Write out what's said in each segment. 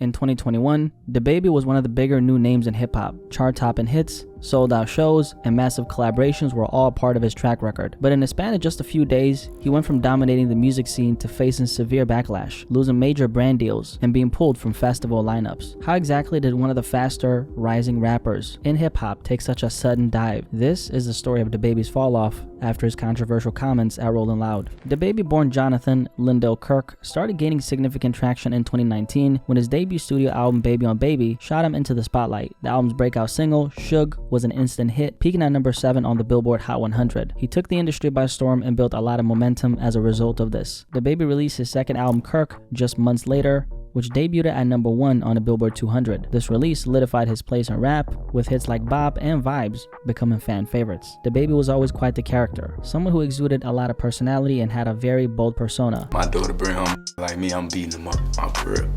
In 2021, DaBaby was one of the bigger new names in hip-hop. Chart-topping hits, sold-out shows, and massive collaborations were all part of his track record. But in the span of just a few days, he went from dominating the music scene to facing severe backlash, losing major brand deals, and being pulled from festival lineups. How exactly did one of the faster rising rappers in hip-hop take such a sudden dive? This is the story of DaBaby's fall-off after his controversial comments at Rollin' Loud. DaBaby, born Jonathan Lindell Kirk, started gaining significant traction in 2019 when his debut studio album Baby on Baby shot him into the spotlight. The album's breakout single, Suge, was an instant hit, peaking at number 7 on the Billboard Hot 100. He took the industry by storm and built a lot of momentum as a result of this. DaBaby released his second album, Kirk, just months later, which debuted at number 1 on the Billboard 200. This release solidified his place in rap, with hits like Bop and Vibes becoming fan favorites. DaBaby was always quite the character, someone who exuded a lot of personality and had a very bold persona. My daughter bring home like me, I'm beating him up. I'm for real.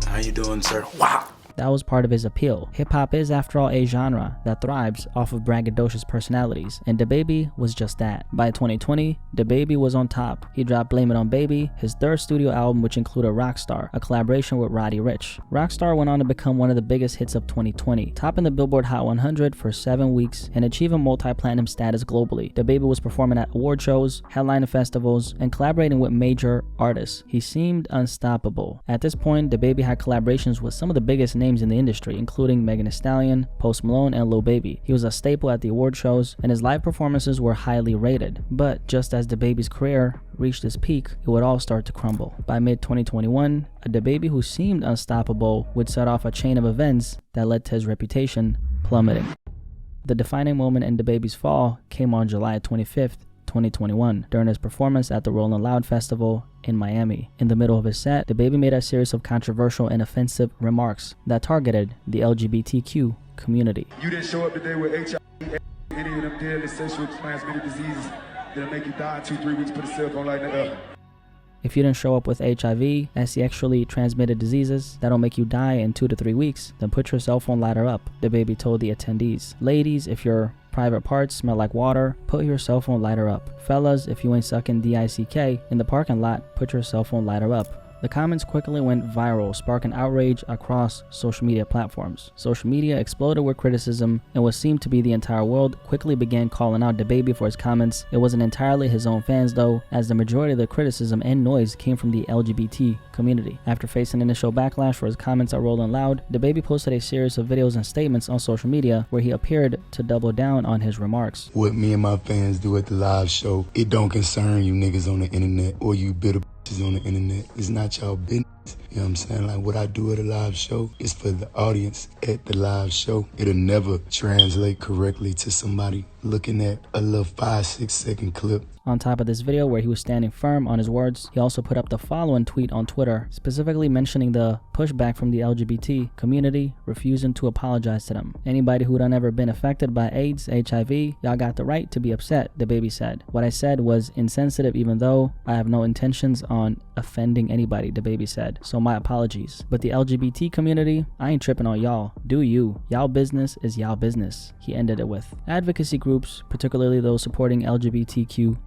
How you doing, sir? Wow! That was part of his appeal. Hip-hop is, after all, a genre that thrives off of braggadocious personalities, and DaBaby was just that. By 2020, DaBaby was on top. He dropped Blame It on Baby, his third studio album, which included Rockstar, a collaboration with Roddy Ricch. Rockstar went on to become one of the biggest hits of 2020, topping the Billboard Hot 100 for 7 weeks and achieving multi-platinum status globally. DaBaby was performing at award shows, headlining festivals, and collaborating with major artists. He seemed unstoppable. At this point, DaBaby had collaborations with some of the biggest names in the industry, including Megan Thee Stallion, Post Malone, and Lil Baby. He was a staple at the award shows, and his live performances were highly rated. But just as DaBaby's career reached its peak, it would all start to crumble. By mid-2021, a DaBaby who seemed unstoppable would set off a chain of events that led to his reputation plummeting. The defining moment in DaBaby's fall came on July 25th, 2021, during his performance at the Rollin' Loud Festival in Miami. In the middle of his set, DaBaby made a series of controversial and offensive remarks that targeted the LGBTQ community. You didn't show up today with HIV, any of them deadly sexually transmitted diseases that'll make you die in 2-3 weeks. Put a cell phone like that. If you didn't show up with HIV, sexually transmitted diseases that'll make you die in 2 to 3 weeks, then put your cell phone lighter up, DaBaby told the attendees. Ladies, if your private parts smell like water, put your cell phone lighter up. Fellas, if you ain't sucking DICK in the parking lot, put your cell phone lighter up. The comments quickly went viral, sparking outrage across social media platforms. Social media exploded with criticism, and what seemed to be the entire world quickly began calling out DaBaby for his comments. It wasn't entirely his own fans though, as the majority of the criticism and noise came from the LGBT community. After facing initial backlash for his comments at Rollin' Loud, DaBaby posted a series of videos and statements on social media where he appeared to double down on his remarks. What me and my fans do at the live show, it don't concern you niggas on the internet or you bitter on the internet. It's not y'all business. You know what I'm saying? Like, what I do at a live show is for the audience at the live show. It'll never translate correctly to somebody looking at a little 5-6 second clip. On top of this video where he was standing firm on his words, he also put up the following tweet on Twitter, specifically mentioning the pushback from the LGBT community, refusing to apologize to them. Anybody who done ever been affected by AIDS, HIV, y'all got the right to be upset, DaBaby said. What I said was insensitive even though I have no intentions on offending anybody, DaBaby said. So my apologies. But the LGBT community, I ain't tripping on y'all. Do you. Y'all business is y'all business, he ended it with. Advocacy groups, particularly those supporting LGBTQ+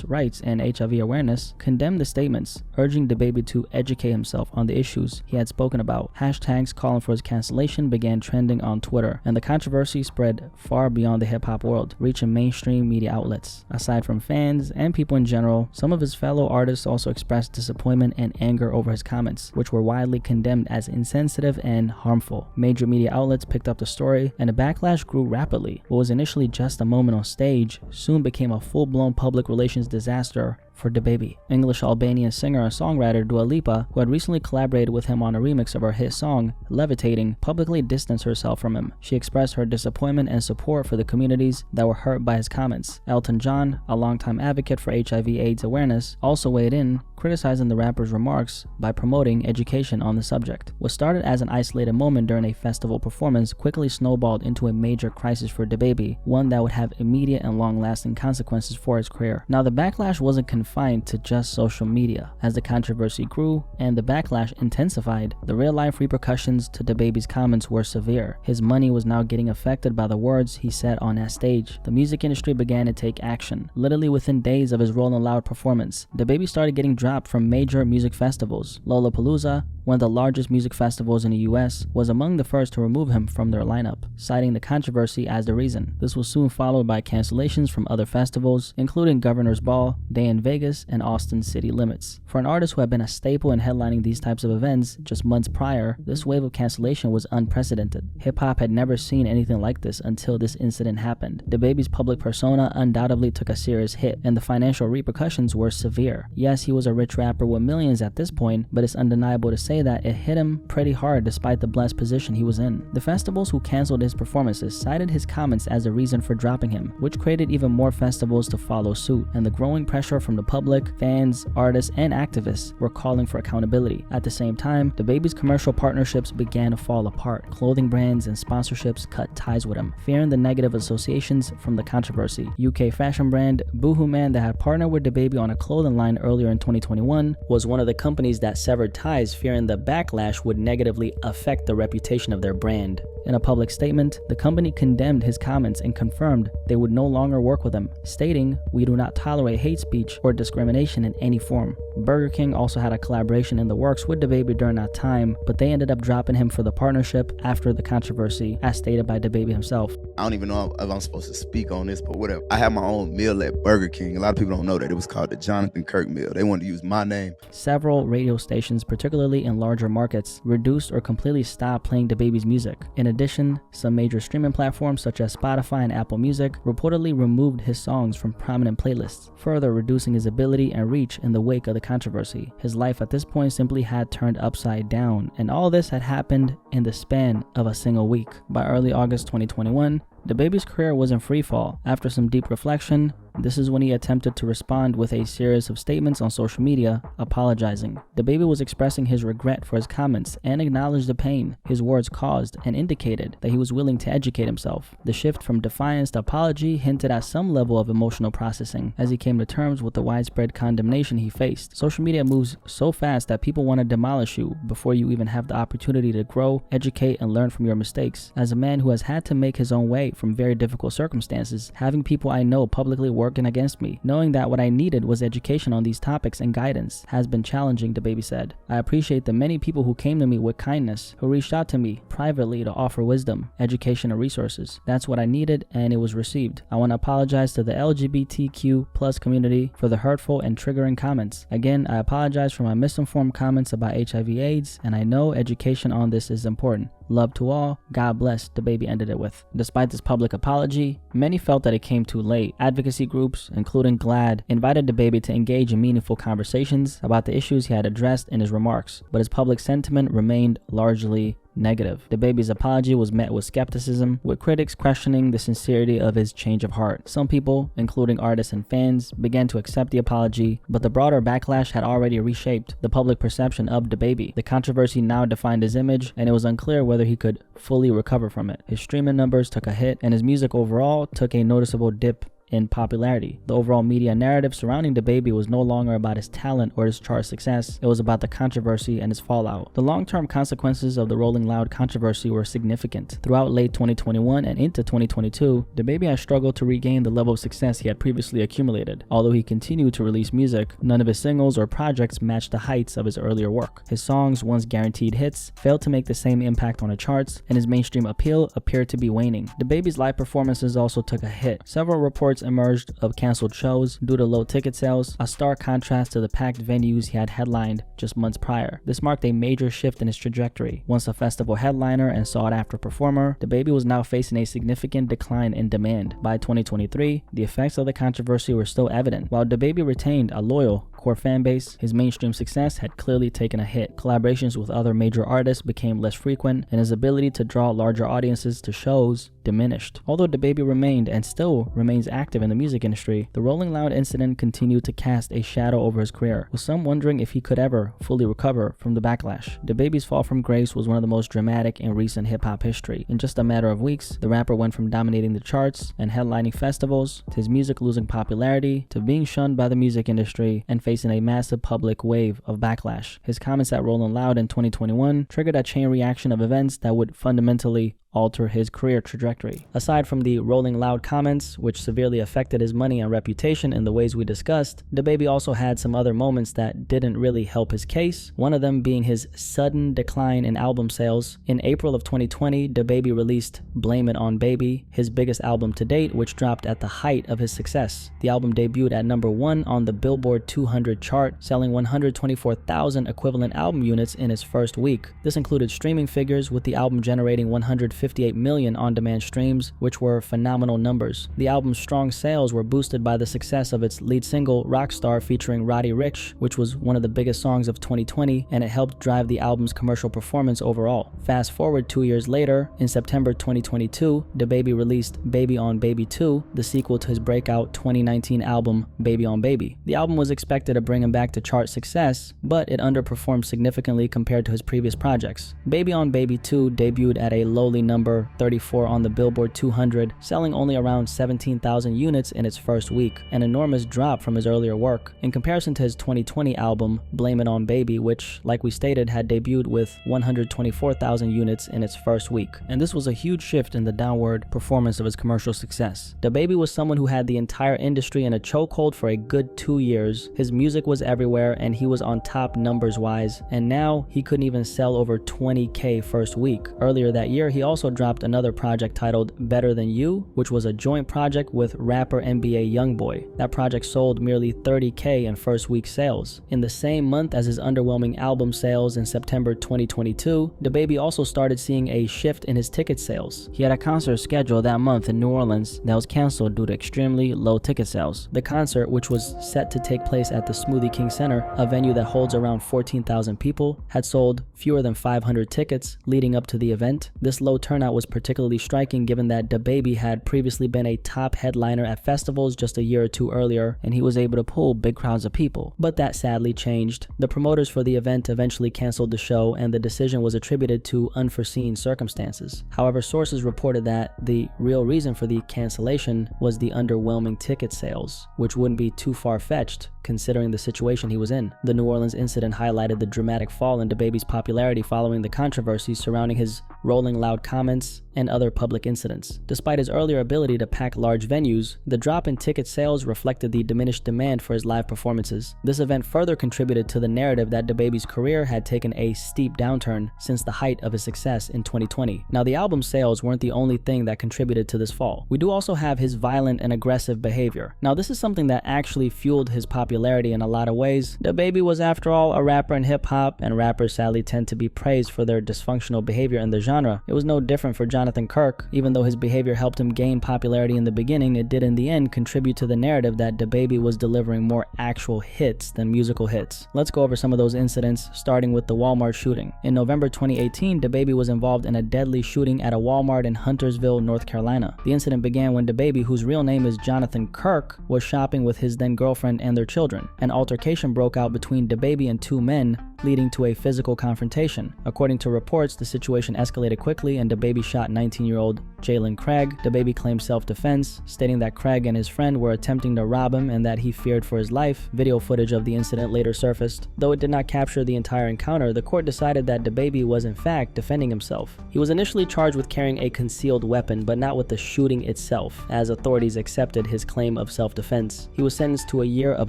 rights and HIV awareness, condemned the statements, urging DaBaby to educate himself on the issues he had spoken about. Hashtags calling for his cancellation began trending on Twitter, and the controversy spread far beyond the hip-hop world, reaching mainstream media outlets. Aside from fans and people in general, some of his fellow artists also expressed disappointment and anger over his comments, which were widely condemned as insensitive and harmful. Major media outlets picked up the story, and the backlash grew rapidly. What was initially just a moment on stage soon became a full-blown public relations disaster for DaBaby. English-Albanian singer and songwriter Dua Lipa, who had recently collaborated with him on a remix of her hit song, Levitating, publicly distanced herself from him. She expressed her disappointment and support for the communities that were hurt by his comments. Elton John, a longtime advocate for HIV/AIDS awareness, also weighed in, criticizing the rapper's remarks by promoting education on the subject. What started as an isolated moment during a festival performance quickly snowballed into a major crisis for DaBaby, one that would have immediate and long-lasting consequences for his career. Now, the backlash wasn't confined to just social media. As the controversy grew and the backlash intensified, the real-life repercussions to DaBaby's comments were severe. His money was now getting affected by the words he said on that stage. The music industry began to take action. Literally within days of his Rollin' Loud performance, DaBaby started getting dropped from major music festivals. Lollapalooza, one of the largest music festivals in the US, was among the first to remove him from their lineup, citing the controversy as the reason. This was soon followed by cancellations from other festivals, including Governor's Ball, Day in Vegas, and Austin City Limits. For an artist who had been a staple in headlining these types of events just months prior, this wave of cancellation was unprecedented. Hip-hop had never seen anything like this until this incident happened. DaBaby's public persona undoubtedly took a serious hit, and the financial repercussions were severe. Yes, he was a rich rapper with millions at this point, but it's undeniable to say that it hit him pretty hard despite the blessed position he was in. The festivals who canceled his performances cited his comments as a reason for dropping him, which created even more festivals to follow suit, and the growing pressure from the public, fans, artists, and activists were calling for accountability. At the same time, DaBaby's commercial partnerships began to fall apart. Clothing brands and sponsorships cut ties with him, fearing the negative associations from the controversy. UK fashion brand Boohoo Man, that had partnered with DaBaby on a clothing line earlier in 2021, was one of the companies that severed ties, fearing the backlash would negatively affect the reputation of their brand. In a public statement, the company condemned his comments and confirmed they would no longer work with him, stating, "We do not tolerate hate speech or discrimination in any form." Burger King also had a collaboration in the works with DaBaby during that time, but they ended up dropping him for the partnership after the controversy, as stated by DaBaby himself. I don't even know if I'm supposed to speak on this, but whatever. I had my own meal at Burger King. A lot of people don't know that. It was called the Jonathan Kirk meal. They wanted to use my name. Several radio stations, particularly in larger markets, reduced or completely stopped playing DaBaby's music. In addition, some major streaming platforms such as Spotify and Apple Music reportedly removed his songs from prominent playlists, further reducing his ability and reach in the wake of the controversy. His life at this point simply had turned upside down, and all this had happened in the span of a single week. By early August 2021, DaBaby's career was in freefall. After some deep reflection, this is when he attempted to respond with a series of statements on social media, apologizing. DaBaby was expressing his regret for his comments and acknowledged the pain his words caused and indicated that he was willing to educate himself. The shift from defiance to apology hinted at some level of emotional processing as he came to terms with the widespread condemnation he faced. Social media moves so fast that people want to demolish you before you even have the opportunity to grow, educate, and learn from your mistakes. As a man who has had to make his own way from very difficult circumstances, having people I know publicly working against me, knowing that what I needed was education on these topics and guidance, has been challenging, DaBaby said. I appreciate the many people who came to me with kindness, who reached out to me privately to offer wisdom, education, and resources. That's what I needed, and it was received. I want to apologize to the LGBTQ+ community for the hurtful and triggering comments. Again, I apologize for my misinformed comments about HIV/AIDS, and I know education on this is important. Love to all. God bless, DaBaby ended it with. Despite this public apology, many felt that it came too late. Advocacy groups, including GLAAD, invited DaBaby to engage in meaningful conversations about the issues he had addressed in his remarks, but his public sentiment remained largely negative. DaBaby's apology was met with skepticism, with critics questioning the sincerity of his change of heart. Some people, including artists and fans, began to accept the apology, but the broader backlash had already reshaped the public perception of DaBaby. The controversy now defined his image, and it was unclear whether he could fully recover from it. His streaming numbers took a hit, and his music overall took a noticeable dip in popularity. The overall media narrative surrounding DaBaby was no longer about his talent or his chart success. It was about the controversy and its fallout. The long-term consequences of the Rolling Loud controversy were significant. Throughout late 2021 and into 2022, DaBaby has struggled to regain the level of success he had previously accumulated. Although he continued to release music, none of his singles or projects matched the heights of his earlier work. His songs, once guaranteed hits, failed to make the same impact on the charts, and his mainstream appeal appeared to be waning. DaBaby's live performances also took a hit. Several reports emerged of canceled shows due to low ticket sales, a stark contrast to the packed venues he had headlined just months prior. This marked a major shift in his trajectory. Once a festival headliner and sought-after performer, DaBaby was now facing a significant decline in demand. By 2023, the effects of the controversy were still evident. While DaBaby retained a loyal core fan base, his mainstream success had clearly taken a hit. Collaborations with other major artists became less frequent, and his ability to draw larger audiences to shows diminished. Although DaBaby remained and still remains active in the music industry, the Rolling Loud incident continued to cast a shadow over his career, with some wondering if he could ever fully recover from the backlash. DaBaby's fall from grace was one of the most dramatic in recent hip-hop history. In just a matter of weeks, the rapper went from dominating the charts and headlining festivals, to his music losing popularity, to being shunned by the music industry, and facing a massive public wave of backlash. His comments at Rolling Loud in 2021 triggered a chain reaction of events that would fundamentally alter his career trajectory. Aside from the Rolling Loud comments, which severely affected his money and reputation in the ways we discussed, DaBaby also had some other moments that didn't really help his case, one of them being his sudden decline in album sales. In April of 2020, DaBaby released Blame It on Baby, his biggest album to date, which dropped at the height of his success. The album debuted at number 1 on the Billboard 200 chart, selling 124,000 equivalent album units in its first week. This included streaming figures, with the album generating 158 million on-demand streams, which were phenomenal numbers. The album's strong sales were boosted by the success of its lead single, Rockstar, featuring Roddy Ricch, which was one of the biggest songs of 2020, and it helped drive the album's commercial performance overall. Fast forward 2 years later, in September 2022, DaBaby released Baby on Baby 2, the sequel to his breakout 2019 album, Baby on Baby. The album was expected to bring him back to chart success, but it underperformed significantly compared to his previous projects. Baby on Baby 2 debuted at a lowly number 34 on the Billboard 200, selling only around 17,000 units in its first week, an enormous drop from his earlier work. In comparison to his 2020 album, Blame It on Baby, which, like we stated, had debuted with 124,000 units in its first week. And this was a huge shift in the downward performance of his commercial success. DaBaby was someone who had the entire industry in a chokehold for a good 2 years. His music was everywhere and he was on top numbers-wise, and now he couldn't even sell over 20K first week. Earlier that year, he also dropped another project titled Better Than You, which was a joint project with rapper NBA Youngboy. That project sold merely 30K in first week sales. In the same month as his underwhelming album sales in September 2022, DaBaby also started seeing a shift in his ticket sales. He had a concert scheduled that month in New Orleans that was canceled due to extremely low ticket sales. The concert, which was set to take place at the Smoothie King Center, a venue that holds around 14,000 people, had sold fewer than 500 tickets leading up to the event. This low turnout was particularly striking given that DaBaby had previously been a top headliner at festivals just a year or two earlier, and he was able to pull big crowds of people. But that sadly changed. The promoters for the event eventually canceled the show, and the decision was attributed to unforeseen circumstances. However, sources reported that the real reason for the cancellation was the underwhelming ticket sales, which wouldn't be too far-fetched considering the situation he was in. The New Orleans incident highlighted the dramatic fall in DaBaby's popularity following the controversies surrounding his Rolling Loud comments and other public incidents. Despite his earlier ability to pack large venues, the drop in ticket sales reflected the diminished demand for his live performances. This event further contributed to the narrative that DaBaby's career had taken a steep downturn since the height of his success in 2020. Now, the album sales weren't the only thing that contributed to this fall. We do also have his violent and aggressive behavior. Now, this is something that actually fueled his popularity in a lot of ways. DaBaby was, after all, a rapper in hip-hop, and rappers sadly tend to be praised for their dysfunctional behavior in the genre. It was no different for Jonathan Kirk. Even though his behavior helped him gain popularity in the beginning, it did in the end contribute to the narrative that DaBaby was delivering more actual hits than musical hits. Let's go over some of those incidents, starting with the Walmart shooting. In November 2018, DaBaby was involved in a deadly shooting at a Walmart in Huntersville, North Carolina. The incident began when DaBaby, whose real name is Jonathan Kirk, was shopping with his then girlfriend and their children. An altercation broke out between DaBaby and two men, leading to a physical confrontation. According to reports, the situation escalated quickly and DaBaby shot 19-year-old Jalen Craig. DaBaby claimed self-defense, stating that Craig and his friend were attempting to rob him and that he feared for his life. Video footage of the incident later surfaced. Though it did not capture the entire encounter, the court decided that DaBaby was in fact defending himself. He was initially charged with carrying a concealed weapon, but not with the shooting itself, as authorities accepted his claim of self-defense. He was sentenced to a year of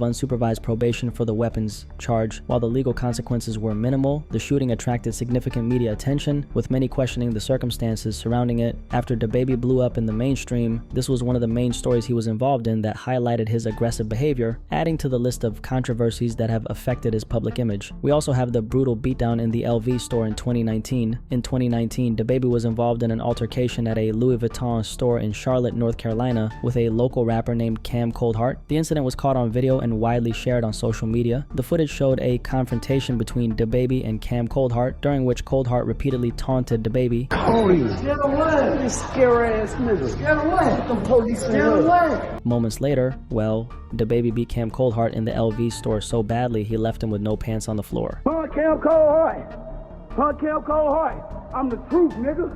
unsupervised probation for the weapons charge. While the legal consequences were minimal, the shooting attracted significant media attention, with many questioning the circumstances surrounding it. After DaBaby blew up in the mainstream, this was one of the main stories he was involved in that highlighted his aggressive behavior, adding to the list of controversies that have affected his public image. We also have the brutal beatdown in the LV store in 2019. In 2019, DaBaby was involved in an altercation at a Louis Vuitton store in Charlotte, North Carolina, with a local rapper named Cam Coldheart. The incident was caught on video and widely shared on social media. The footage showed a confrontation between DaBaby and Cam Coldheart, during which Coldheart repeatedly taunted DaBaby. Get away! You scary ass nigga. Get away! The police get away! Moments later, well, DaBaby beat Cam Coldheart in the LV store so badly he left him with no pants on the floor. Punk Cam Coldheart! Punk Cam Coldheart! I'm the truth, nigga.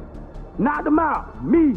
Knock him out. Me.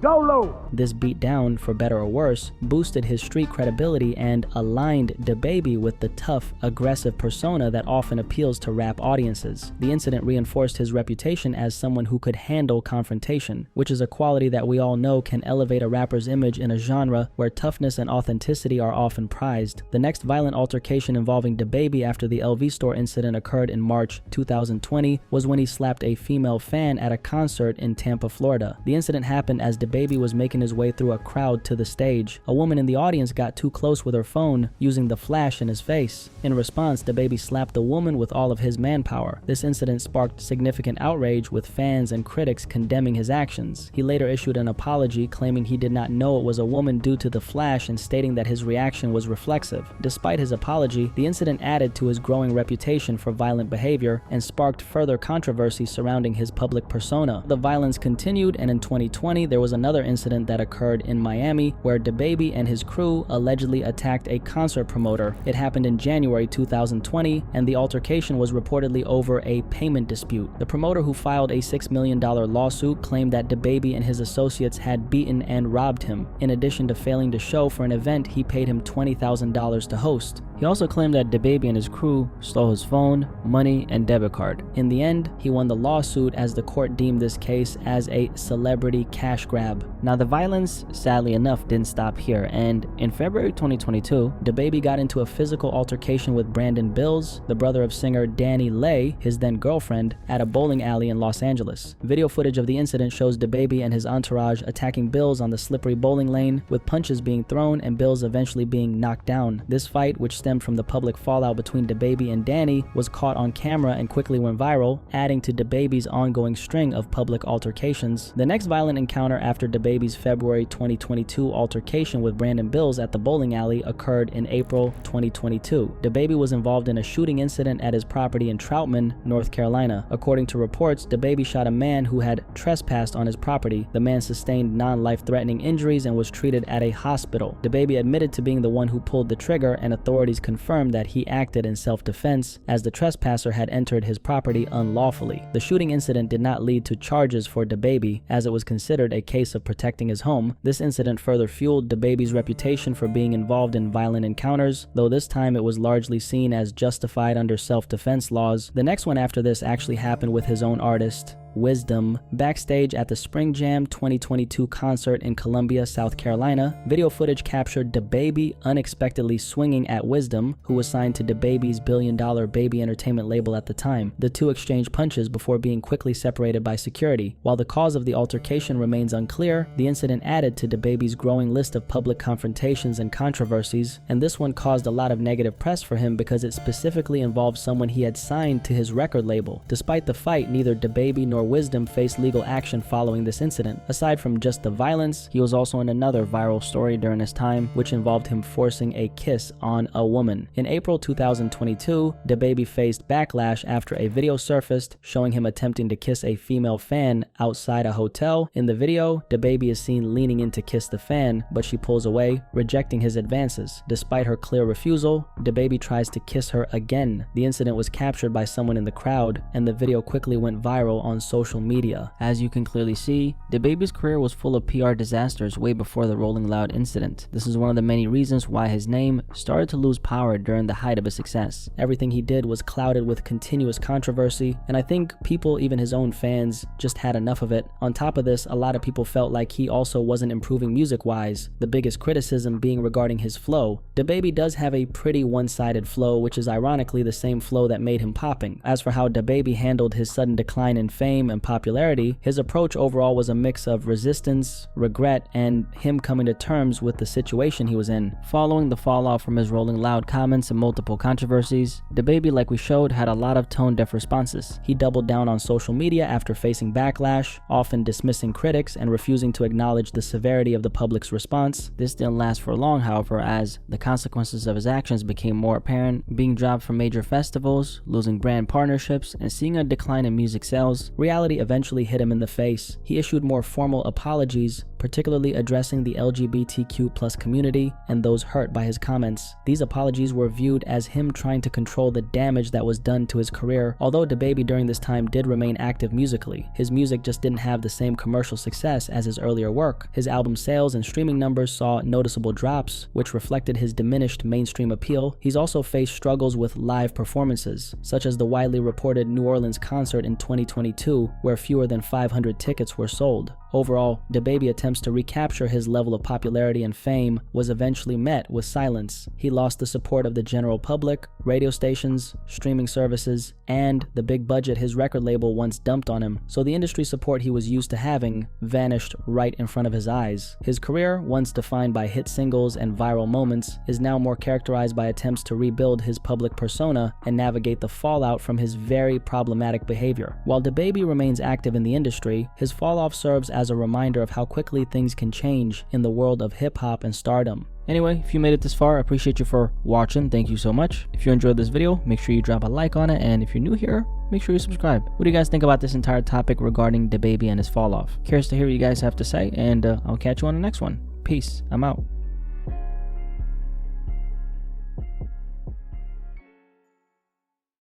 Dolo. This beatdown, for better or worse, boosted his street credibility and aligned DaBaby with the tough, aggressive persona that often appeals to rap audiences. The incident reinforced his reputation as someone who could handle confrontation, which is a quality that we all know can elevate a rapper's image in a genre where toughness and authenticity are often prized. The next violent altercation involving DaBaby after the LV store incident occurred in March 2020 was when he slapped a female fan at a concert in Tampa, Florida. The incident happened as DaBaby was making his way through a crowd to the stage. A woman in the audience got too close with her phone, using the flash in his face. In response, DaBaby slapped the woman with all of his manpower. This incident sparked significant outrage, with fans and critics condemning his actions. He later issued an apology, claiming he did not know it was a woman due to the flash and stating that his reaction was reflexive. Despite his apology, the incident added to his growing reputation for violent behavior and sparked further controversy surrounding his public persona. The violence continued, and in 2020 there was another incident that occurred in Miami where DaBaby and his crew allegedly attacked a concert promoter. It happened in January 2020, and the altercation was reportedly over a payment dispute. The promoter, who filed a $6 million lawsuit, claimed that DaBaby and his associates had beaten and robbed him. In addition to failing to show for an event he paid him $20,000 to host. He also claimed that DaBaby and his crew stole his phone, money, and debit card. In the end, he won the lawsuit as the court deemed this case as a celebrity cash grab. Now, the violence, sadly enough, didn't stop here, and in February 2022, DaBaby got into a physical altercation with Brandon Bills, the brother of singer Danny Lay, his then girlfriend, at a bowling alley in Los Angeles. Video footage of the incident shows DaBaby and his entourage attacking Bills on the slippery bowling lane, with punches being thrown and Bills eventually being knocked down. This fight, which stemmed from the public fallout between DaBaby and Danny, was caught on camera and quickly went viral, adding to DaBaby's ongoing string of public altercations. The next violent encounter after DaBaby's February 2022 altercation with Brandon Bills at the bowling alley occurred in April 2022. DaBaby was involved in a shooting incident at his property in Troutman, North Carolina. According to reports, DaBaby shot a man who had trespassed on his property. The man sustained non-life-threatening injuries and was treated at a hospital. DaBaby admitted to being the one who pulled the trigger, and authorities confirmed that he acted in self-defense as the trespasser had entered his property unlawfully. The shooting incident did not lead to charges for DaBaby, as it was considered a case of protecting his home. This incident further fueled DaBaby's reputation for being involved in violent encounters, though this time it was largely seen as justified under self-defense laws. The next one after this actually happened with his own artist, Wisdom. Backstage at the Spring Jam 2022 concert in Columbia, South Carolina, video footage captured DaBaby unexpectedly swinging at Wisdom, who was signed to DaBaby's billion-dollar Baby Entertainment label at the time. The two exchanged punches before being quickly separated by security. While the cause of the altercation remains unclear, the incident added to DaBaby's growing list of public confrontations and controversies, and this one caused a lot of negative press for him because it specifically involved someone he had signed to his record label. Despite the fight, neither DaBaby nor Wisdom faced legal action following this incident. Aside from just the violence, he was also in another viral story during this time, which involved him forcing a kiss on a woman. In April 2022, DaBaby faced backlash after a video surfaced showing him attempting to kiss a female fan outside a hotel. In the video, DaBaby is seen leaning in to kiss the fan, but she pulls away, rejecting his advances. Despite her clear refusal, DaBaby tries to kiss her again. The incident was captured by someone in the crowd, and the video quickly went viral on social media. As you can clearly see, DaBaby's career was full of PR disasters way before the Rolling Loud incident. This is one of the many reasons why his name started to lose power during the height of his success. Everything he did was clouded with continuous controversy, and I think people, even his own fans, just had enough of it. On top of this, a lot of people felt like he also wasn't improving music-wise, the biggest criticism being regarding his flow. DaBaby does have a pretty one-sided flow, which is ironically the same flow that made him popping. As for how DaBaby handled his sudden decline in fame and popularity, his approach overall was a mix of resistance, regret, and him coming to terms with the situation he was in. Following the fallout from his Rolling Loud comments and multiple controversies, DaBaby, like we showed, had a lot of tone-deaf responses. He doubled down on social media after facing backlash, often dismissing critics and refusing to acknowledge the severity of the public's response. This didn't last for long, however, as the consequences of his actions became more apparent, being dropped from major festivals, losing brand partnerships, and seeing a decline in music sales. reality eventually hit him in the face. He issued more formal apologies, particularly addressing the LGBTQ+ community and those hurt by his comments. These apologies were viewed as him trying to control the damage that was done to his career. Although DaBaby during this time did remain active musically, his music just didn't have the same commercial success as his earlier work. His album sales and streaming numbers saw noticeable drops, which reflected his diminished mainstream appeal. He's also faced struggles with live performances, such as the widely reported New Orleans concert in 2022, where fewer than 500 tickets were sold. Overall, DaBaby attempts to recapture his level of popularity and fame was eventually met with silence. He lost the support of the general public, radio stations, streaming services, and the big budget his record label once dumped on him, so the industry support he was used to having vanished right in front of his eyes. His career, once defined by hit singles and viral moments, is now more characterized by attempts to rebuild his public persona and navigate the fallout from his very problematic behavior. While DaBaby remains active in the industry, his falloff serves as a reminder of how quickly things can change in the world of hip-hop and stardom. Anyway, if you made it this far, I appreciate you for watching. Thank you so much. If you enjoyed this video, make sure you drop a like on it, and if you're new here, make sure you subscribe. What do you guys think about this entire topic regarding DaBaby and his fall off? Curious to hear what you guys have to say, and I'll catch you on the next one. Peace. I'm out.